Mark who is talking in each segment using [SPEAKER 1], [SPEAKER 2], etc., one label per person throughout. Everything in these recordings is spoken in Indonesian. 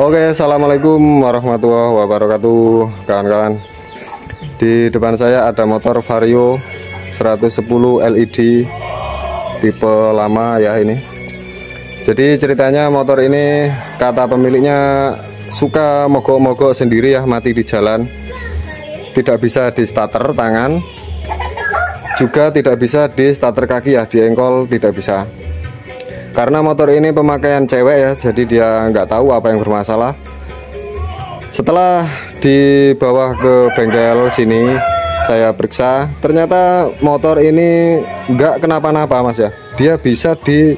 [SPEAKER 1] Oke, assalamualaikum warahmatullahi wabarakatuh, kawan-kawan. Di depan saya ada motor Vario 110 LED tipe lama ya ini. Jadi ceritanya motor ini kata pemiliknya suka mogok-mogok sendiri ya, mati di jalan. Tidak bisa di starter tangan, juga tidak bisa di starter kaki ya, di engkol tidak bisa. Karena motor ini pemakaian cewek ya, jadi dia nggak tahu apa yang bermasalah. Setelah dibawa ke bengkel sini, saya periksa, ternyata motor ini nggak kenapa-napa mas ya. Dia bisa di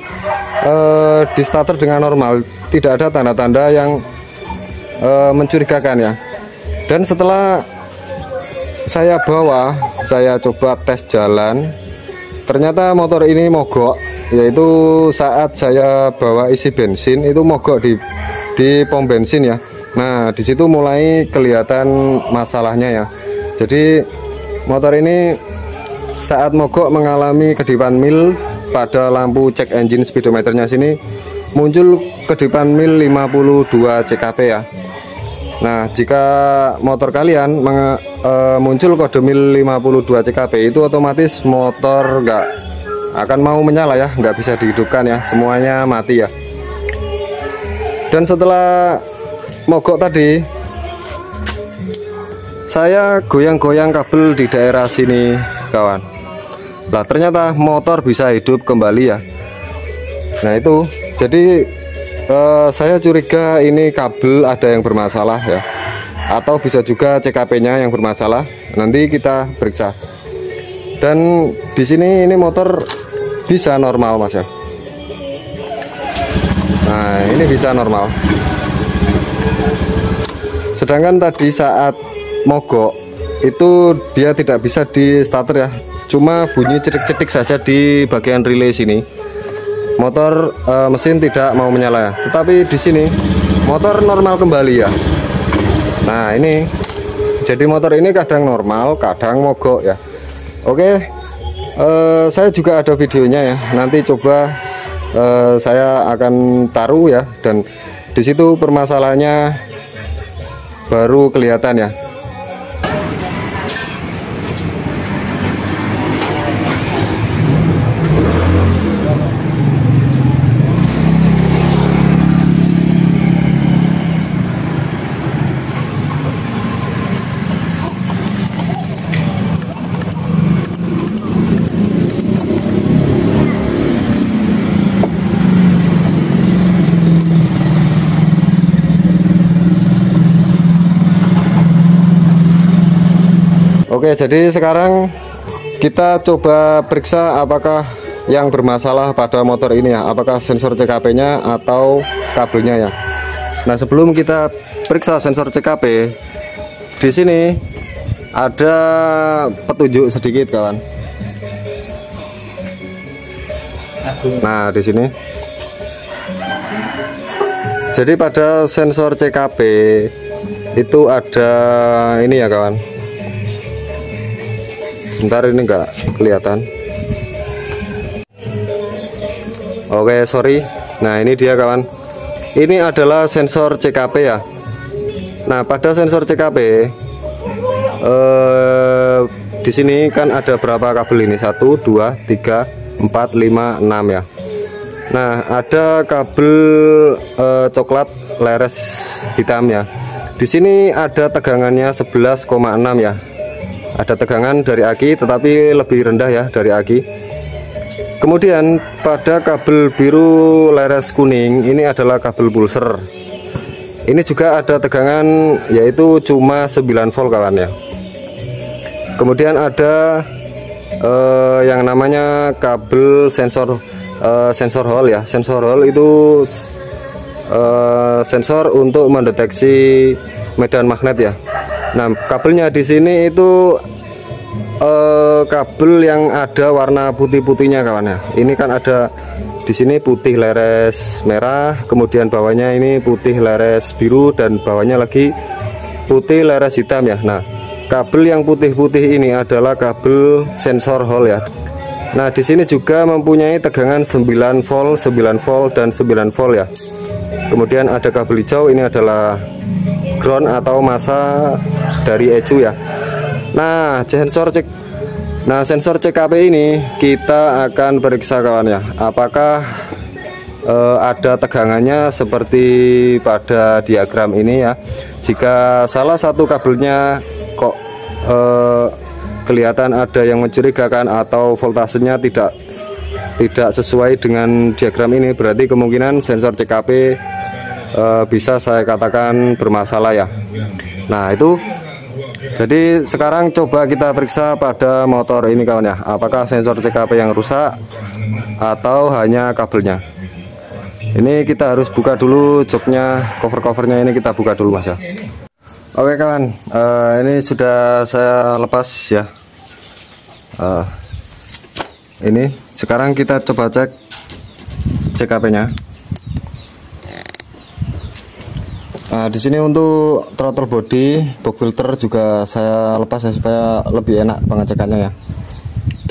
[SPEAKER 1] starter dengan normal, tidak ada tanda-tanda yang mencurigakan ya. Dan setelah saya bawa, saya coba tes jalan, ternyata motor ini mogok. Yaitu saat saya bawa isi bensin itu mogok di pom bensin ya. Nah di situ mulai kelihatan masalahnya ya. Jadi motor ini saat mogok mengalami kedipan mil pada lampu cek engine speedometernya sini, muncul kedipan mil 52 CKP ya. Nah jika motor kalian muncul kode mil 52 CKP itu otomatis motor nggak akan mau menyala ya, nggak bisa dihidupkan ya, semuanya mati ya. Dan setelah mogok tadi, saya goyang-goyang kabel di daerah sini kawan. Lah ternyata motor bisa hidup kembali ya. Nah itu jadi saya curiga ini kabel ada yang bermasalah ya, atau bisa juga CKP-nya yang bermasalah. Nanti kita periksa. Dan di sini ini motor bisa normal mas ya. Nah ini bisa normal. Sedangkan tadi saat mogok itu dia tidak bisa di starter ya, cuma bunyi cedik-cedik saja di bagian relay sini. Motor mesin tidak mau menyala ya. Tetapi di sini motor normal kembali ya. Nah ini jadi motor ini kadang normal, kadang mogok ya. Oke, saya juga ada videonya ya. Nanti coba saya akan taruh ya, dan di situ permasalahannya baru kelihatan ya. Oke, jadi sekarang kita coba periksa apakah yang bermasalah pada motor ini ya, apakah sensor CKP-nya atau kabelnya ya. Nah, sebelum kita periksa sensor CKP, di sini ada petunjuk sedikit kawan. Nah, di sini. Jadi pada sensor CKP itu ada ini ya kawan. Sebentar, ini enggak kelihatan. Oke, sorry. Nah ini dia kawan, ini adalah sensor CKP ya. Nah pada sensor CKP di sini kan ada berapa kabel ini? 1, 2, 3, 4, 5, 6 ya. Nah ada kabel coklat leres hitam ya. Di sini ada tegangannya 11,6 ya. Ada tegangan dari aki tetapi lebih rendah ya dari aki. Kemudian pada kabel biru leres kuning ini adalah kabel pulser. Ini juga ada tegangan yaitu cuma 9 volt kawan ya. Kemudian ada yang namanya kabel sensor hall ya. Sensor hall itu sensor untuk mendeteksi medan magnet ya. Nah kabelnya di sini itu kabel yang ada warna putih-putihnya kawan ya. Ini kan ada di sini putih leres merah, kemudian bawahnya ini putih leres biru, dan bawahnya lagi putih leres hitam ya. Nah kabel yang putih-putih ini adalah kabel sensor hall ya. Nah di sini juga mempunyai tegangan 9 volt, 9 volt dan 9 volt ya. Kemudian ada kabel hijau, ini adalah ground atau masa dari ECU ya. Nah, sensor CKP ini kita akan periksa kawan ya, apakah ada tegangannya seperti pada diagram ini ya. Jika salah satu kabelnya kok kelihatan ada yang mencurigakan atau voltasenya tidak sesuai dengan diagram ini, berarti kemungkinan sensor CKP bisa saya katakan bermasalah ya. Nah itu, jadi sekarang coba kita periksa pada motor ini kawan ya, apakah sensor CKP yang rusak atau hanya kabelnya. Ini kita harus buka dulu joknya, covernya ini kita buka dulu mas ya. Oke kawan, ini sudah saya lepas ya. Ini sekarang kita coba cek CKP-nya. Nah, di sini untuk throttle body, box filter juga saya lepas ya, supaya lebih enak pengecekannya ya,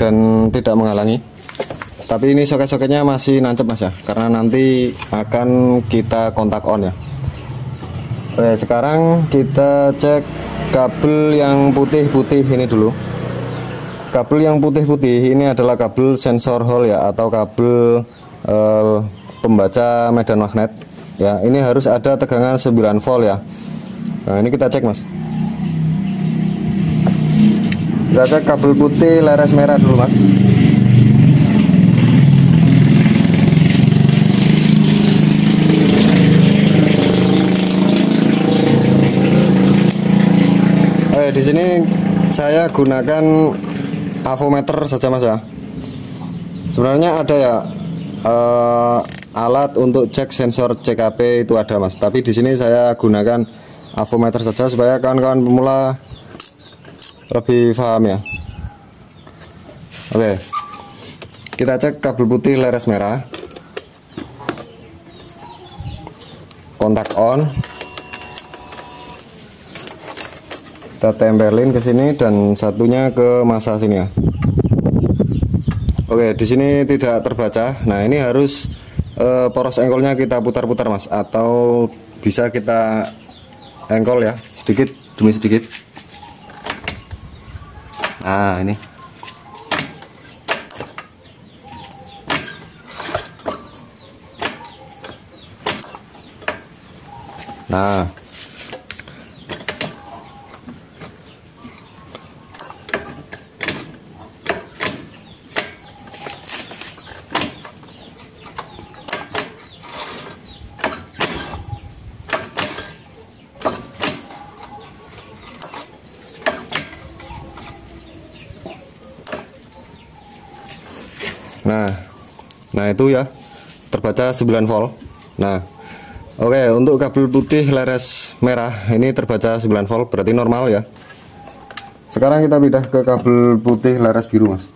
[SPEAKER 1] dan tidak menghalangi. Tapi ini soket-soketnya masih nancep mas ya, karena nanti akan kita kontak on ya. Oke, sekarang kita cek kabel yang putih-putih ini dulu. Kabel yang putih-putih ini adalah kabel sensor hall ya, atau kabel pembaca medan magnet ya. Ini harus ada tegangan 9 volt ya. Nah ini kita cek mas. Kita cek kabel putih leres merah dulu mas. Di sini saya gunakan avometer saja mas ya. Sebenarnya ada ya alat untuk cek sensor CKP itu ada mas, tapi di sini saya gunakan avometer saja supaya kawan-kawan pemula lebih paham ya. Oke, kita cek kabel putih leres merah, kontak on. Kita tempelin ke sini dan satunya ke masa sini ya. Oke, di sini tidak terbaca. Nah ini harus poros engkolnya kita putar-putar mas, atau bisa kita engkol ya, sedikit demi sedikit. Nah ini. Nah Nah itu ya, terbaca 9 volt. Nah oke, untuk kabel putih leres merah ini terbaca 9 volt, berarti normal ya. Sekarang kita pindah ke kabel putih leres biru mas.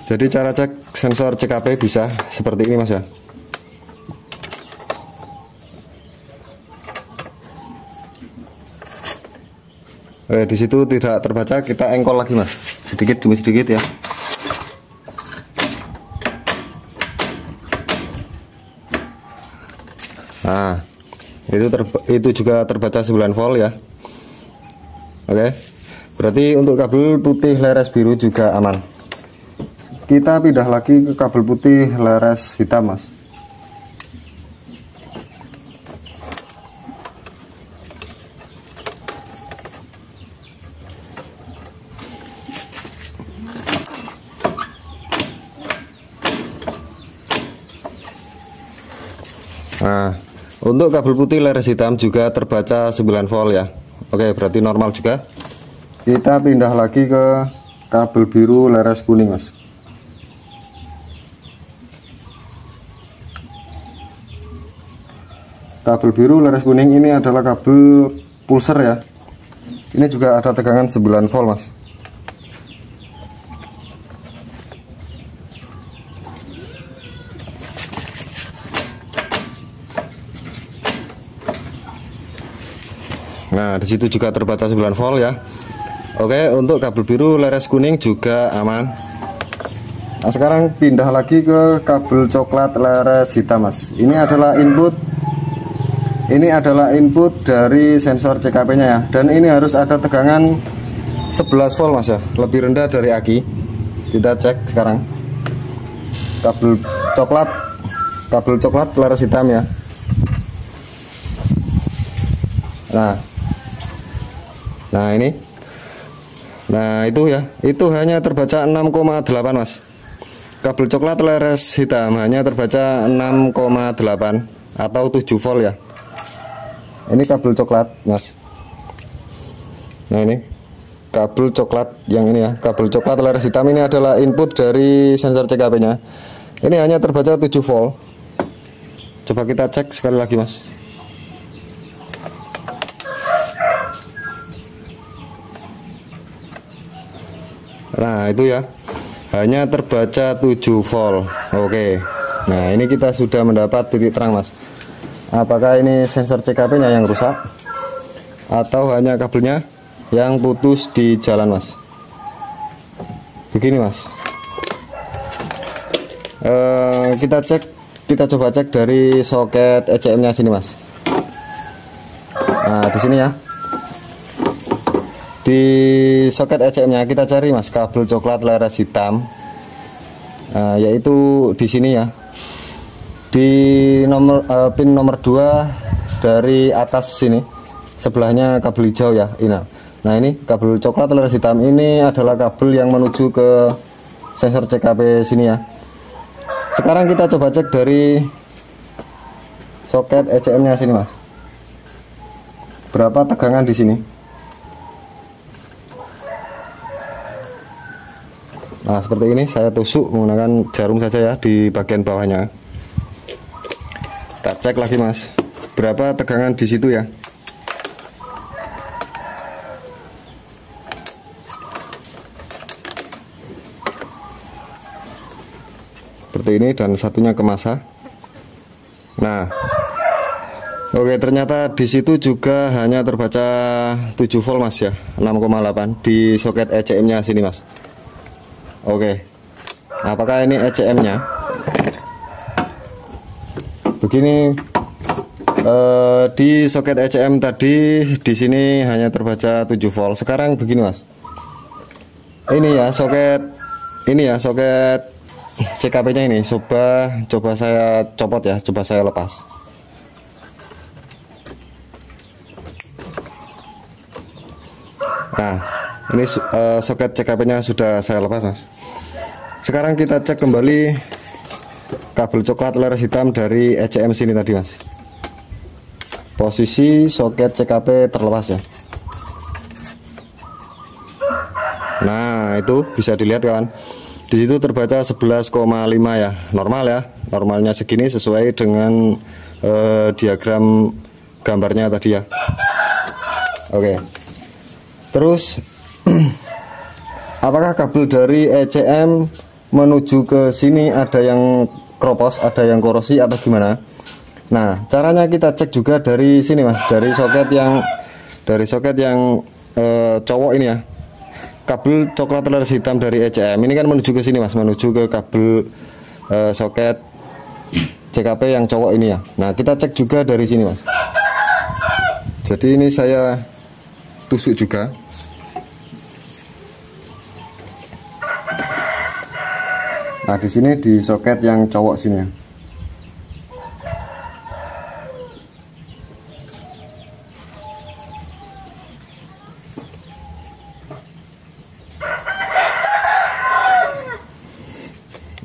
[SPEAKER 1] Jadi cara cek sensor CKP bisa seperti ini mas ya. Di situ tidak terbaca, kita engkol lagi mas, sedikit demi sedikit ya. Nah itu juga terbaca 9 volt ya. Oke, berarti untuk kabel putih leres biru juga aman. Kita pindah lagi ke kabel putih leres hitam mas. Nah untuk kabel putih leres hitam juga terbaca 9 volt ya. Oke, berarti normal juga. Kita pindah lagi ke kabel biru leres kuning mas. Kabel biru leres kuning ini adalah kabel pulser ya. Ini juga ada tegangan 9 volt mas. Nah, di situ juga terbaca 9 volt ya. Oke, untuk kabel biru leres kuning juga aman. Nah, sekarang pindah lagi ke kabel coklat leres hitam, Mas. Ini adalah input dari sensor CKP-nya ya. Dan ini harus ada tegangan 11 volt, Mas ya. Lebih rendah dari aki. Kita cek sekarang. Kabel coklat leres hitam ya. Nah ini. Nah itu ya. Itu hanya terbaca 6,8, Mas. Kabel coklat leres hitam hanya terbaca 6,8 atau 7 volt ya. Ini kabel coklat, Mas. Nah ini kabel coklat yang ini ya, kabel coklat leres hitam ini adalah input dari sensor CKP nya. Ini hanya terbaca 7 volt. Coba kita cek sekali lagi, Mas. Nah itu ya, hanya terbaca 7 volt. Oke. Nah ini kita sudah mendapat titik terang, Mas. Apakah ini sensor CKP nya yang rusak atau hanya kabelnya yang putus di jalan, Mas? Begini, Mas. Kita coba cek dari soket ECM nya sini, Mas. Nah di sini ya, di soket ECM nya kita cari, Mas, kabel coklat leres hitam. Yaitu di sini ya, di pin nomor 2 dari atas sini, sebelahnya kabel hijau ya. Nah ini kabel coklat leres hitam ini adalah kabel yang menuju ke sensor CKP sini ya. Sekarang kita coba cek dari soket ECM nya sini, Mas. Berapa tegangan di sini? Nah seperti ini, saya tusuk menggunakan jarum saja ya di bagian bawahnya. Kita cek lagi, Mas, berapa tegangan di situ ya. Seperti ini, dan satunya ke masa. Nah, oke, ternyata di situ juga hanya terbaca 7 volt, Mas ya, 6,8 di soket ECM nya sini, Mas. Oke, apakah ini ECM nya? Begini, di soket ECM tadi di sini hanya terbaca 7 volt. Sekarang begini, Mas. Ini ya soket CKP nya ini. Coba saya copot ya, coba saya lepas. Nah, ini soket CKP nya sudah saya lepas, Mas. Sekarang kita cek kembali kabel coklat leres hitam dari ECM sini tadi, Mas. Posisi soket CKP terlepas ya. Nah itu bisa dilihat, kawan. Di situ terbaca 11,5 ya, normal ya, normalnya segini sesuai dengan diagram gambarnya tadi ya. Oke. Terus apakah kabel dari ECM menuju ke sini ada yang kropos, ada yang korosi atau gimana? Nah caranya kita cek juga dari sini, Mas, dari soket yang cowok ini ya. Kabel coklat leres hitam dari ECM ini kan menuju ke sini, Mas, menuju ke kabel soket CKP yang cowok ini ya. Nah kita cek juga dari sini, Mas. Jadi ini saya tusuk juga. Nah di sini di soket yang cowok sini ya.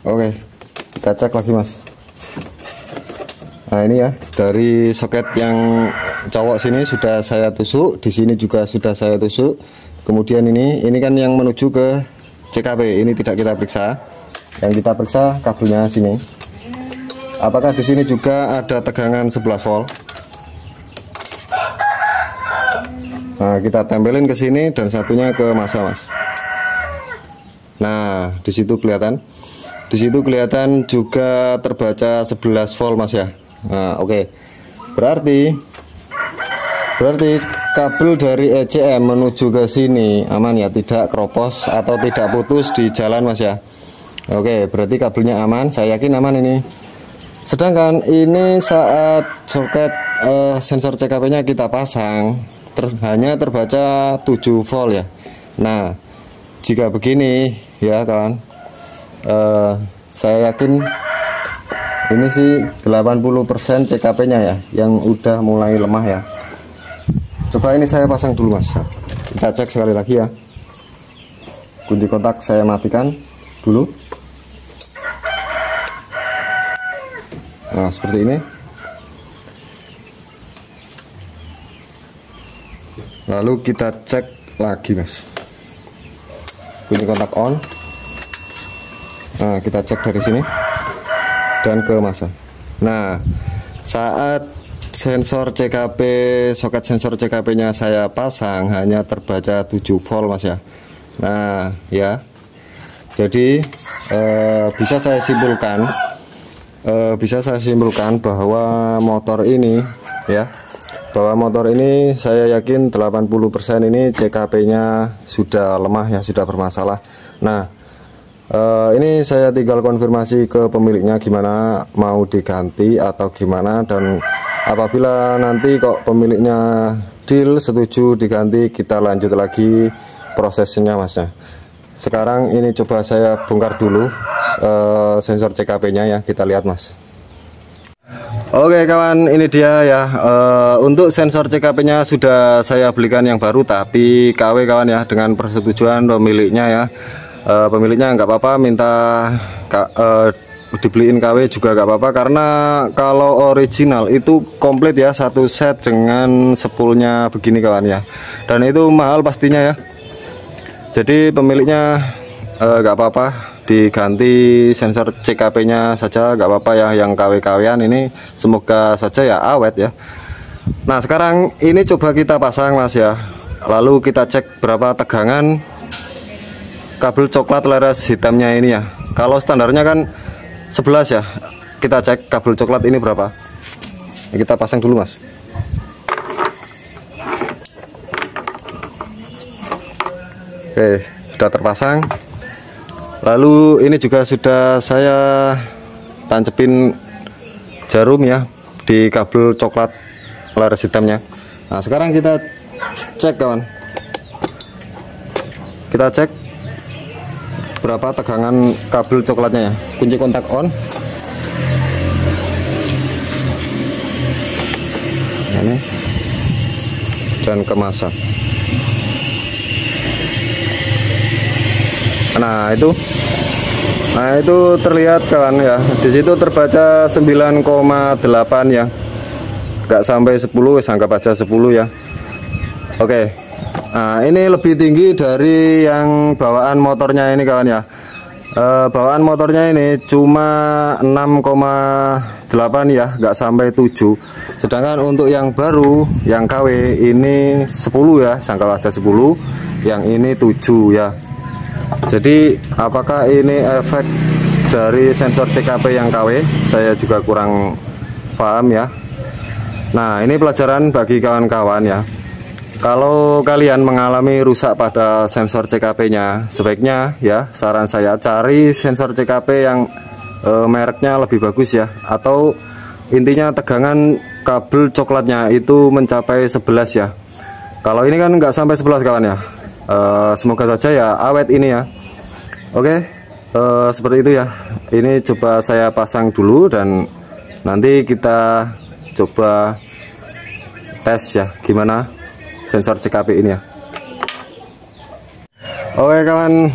[SPEAKER 1] Oke, kita cek lagi, Mas. Nah ini ya, dari soket yang cowok sini sudah saya tusuk, di sini juga sudah saya tusuk. Kemudian ini kan yang menuju ke CKP, ini tidak kita periksa. Yang kita periksa kabelnya sini. Apakah di sini juga ada tegangan 11 volt? Nah kita tempelin ke sini dan satunya ke masa, Mas. Nah di situ kelihatan. Di situ kelihatan juga terbaca 11 volt, Mas ya. Nah, oke. Berarti kabel dari ECM menuju ke sini aman ya, tidak kropos atau tidak putus di jalan, Mas ya. Oke, berarti kabelnya aman, saya yakin aman ini. Sedangkan ini saat soket sensor CKP-nya kita pasang hanya terbaca 7 volt ya. Nah, jika begini ya kawan, saya yakin ini sih 80% CKP-nya ya yang udah mulai lemah ya. Coba ini saya pasang dulu mas ya. Kita cek sekali lagi ya. Kunci kontak saya matikan dulu. Nah seperti ini. Lalu kita cek lagi mas. Kunci kontak on. Nah kita cek dari sini dan ke masa. Nah saat sensor CKP, soket sensor CKP-nya saya pasang hanya terbaca 7 volt mas ya. Nah ya, jadi bisa saya simpulkan bahwa motor ini ya, saya yakin 80% ini CKP-nya sudah lemah ya, sudah bermasalah. Nah ini saya tinggal konfirmasi ke pemiliknya gimana, mau diganti atau gimana, dan apabila nanti kok pemiliknya deal setuju diganti, kita lanjut lagi prosesnya masnya. Sekarang ini coba saya bongkar dulu sensor CKP-nya ya, kita lihat mas. Oke kawan, ini dia ya, untuk sensor CKP-nya sudah saya belikan yang baru tapi KW kawan ya, dengan persetujuan pemiliknya ya. Pemiliknya nggak apa-apa minta dibeliin KW juga nggak apa-apa, karena kalau original itu komplit ya, satu set dengan spoolnya begini kawan ya, dan itu mahal pastinya ya. Jadi pemiliknya nggak apa-apa diganti sensor CKP-nya saja, nggak apa-apa ya, yang KW-KW-an ini semoga saja ya awet ya. Nah sekarang ini coba kita pasang mas ya, lalu kita cek berapa tegangan kabel coklat laras hitamnya ini ya. Kalau standarnya kan 11 ya, kita cek kabel coklat ini berapa. Kita pasang dulu mas. Oke, sudah terpasang. Lalu ini juga sudah saya tancepin jarum ya di kabel coklat laras hitamnya. Nah sekarang kita cek kawan, kita cek berapa tegangan kabel coklatnya ya. Kunci kontak on. Ini dan kemasan. Nah itu terlihat kawan ya, di situ terbaca 9,8 ya, nggak sampai 10, anggap aja 10 ya. Oke, nah ini lebih tinggi dari yang bawaan motornya ini kawan ya. Bawaan motornya ini cuma 6,8 ya, nggak sampai 7. Sedangkan untuk yang baru, yang KW ini 10 ya, anggap aja 10, yang ini 7 ya. Jadi apakah ini efek dari sensor CKP yang KW? Saya juga kurang paham ya. Nah ini pelajaran bagi kawan-kawan ya. Kalau kalian mengalami rusak pada sensor CKP-nya, sebaiknya ya, saran saya cari sensor CKP yang mereknya lebih bagus ya, atau intinya tegangan kabel coklatnya itu mencapai 11 ya. Kalau ini kan nggak sampai 11 kawan ya. Semoga saja ya awet ini ya. Oke, seperti itu ya. Ini coba saya pasang dulu dan nanti kita coba tes ya gimana sensor CKP ini ya. Oke kawan,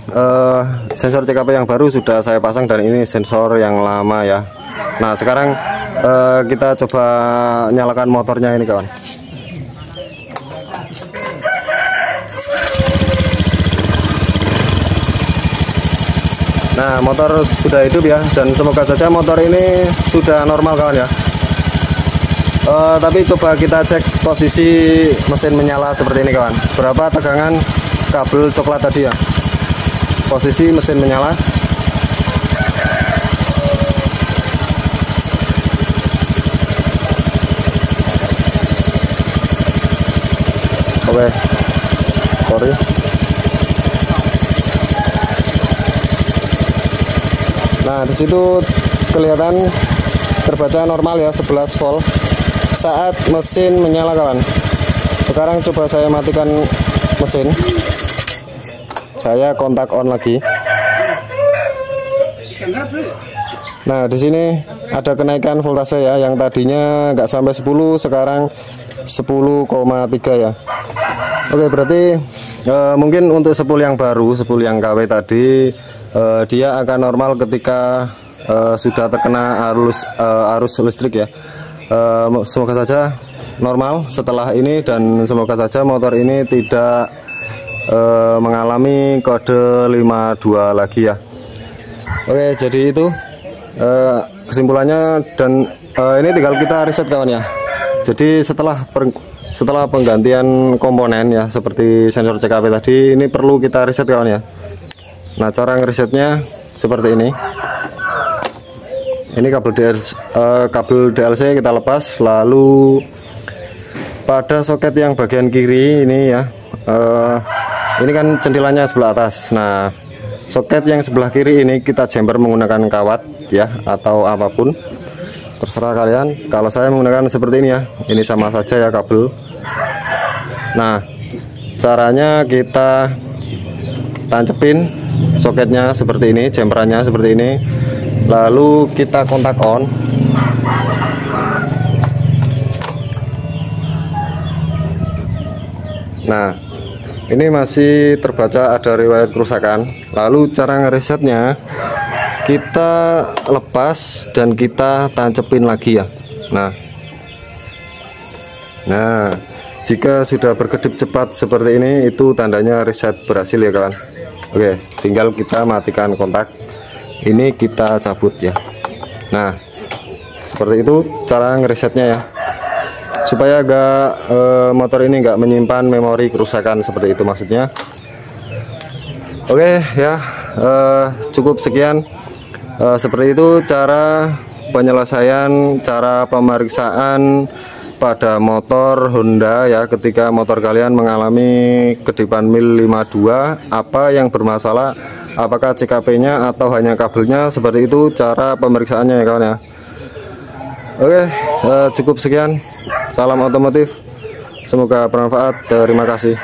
[SPEAKER 1] sensor CKP yang baru sudah saya pasang dan ini sensor yang lama ya. Nah sekarang kita coba nyalakan motornya ini kawan. Nah motor sudah hidup ya, dan semoga saja motor ini sudah normal kawan ya. Tapi coba kita cek posisi mesin menyala seperti ini kawan. Berapa tegangan kabel coklat tadi ya. Posisi mesin menyala. Oke, sorry. Nah, di situ kelihatan terbaca normal ya, 11 volt saat mesin menyala kawan. Sekarang coba saya matikan mesin, saya kontak on lagi. Nah, di sini ada kenaikan voltase ya, yang tadinya nggak sampai 10 sekarang 10,3 ya. Oke, berarti mungkin untuk spool yang baru, spool yang KW tadi, dia akan normal ketika sudah terkena arus listrik ya. Semoga saja normal setelah ini, dan semoga saja motor ini tidak mengalami kode 52 lagi ya. Oke, jadi itu kesimpulannya, dan ini tinggal kita reset kawan ya. Jadi setelah penggantian komponen ya, seperti sensor CKP tadi, ini perlu kita reset kawan ya. Nah, cara ngeresetnya seperti ini. Ini kabel DLC kita lepas, lalu pada soket yang bagian kiri ini ya, ini kan jendilanya sebelah atas. Nah, soket yang sebelah kiri ini kita jumper menggunakan kawat ya, atau apapun terserah kalian. Kalau saya menggunakan seperti ini ya, ini sama saja ya kabel. Nah, caranya kita tancepin soketnya seperti ini, jumperannya seperti ini, lalu kita kontak on. Nah, ini masih terbaca ada riwayat kerusakan. Lalu cara ngeresetnya, kita lepas dan kita tancepin lagi ya. Nah, jika sudah berkedip cepat seperti ini, itu tandanya reset berhasil ya kawan. Oke, tinggal kita matikan kontak. Ini kita cabut ya. Nah, seperti itu cara ngeresetnya ya, supaya motor ini nggak menyimpan memori kerusakan, seperti itu maksudnya. Oke ya, cukup sekian. Seperti itu cara penyelesaian, cara pemeriksaan pada motor Honda ya, ketika motor kalian mengalami kedipan mil 52. Apa yang bermasalah, apakah CKP-nya atau hanya kabelnya, seperti itu cara pemeriksaannya ya kawan ya. Oke, cukup sekian. Salam otomotif, semoga bermanfaat. Terima kasih.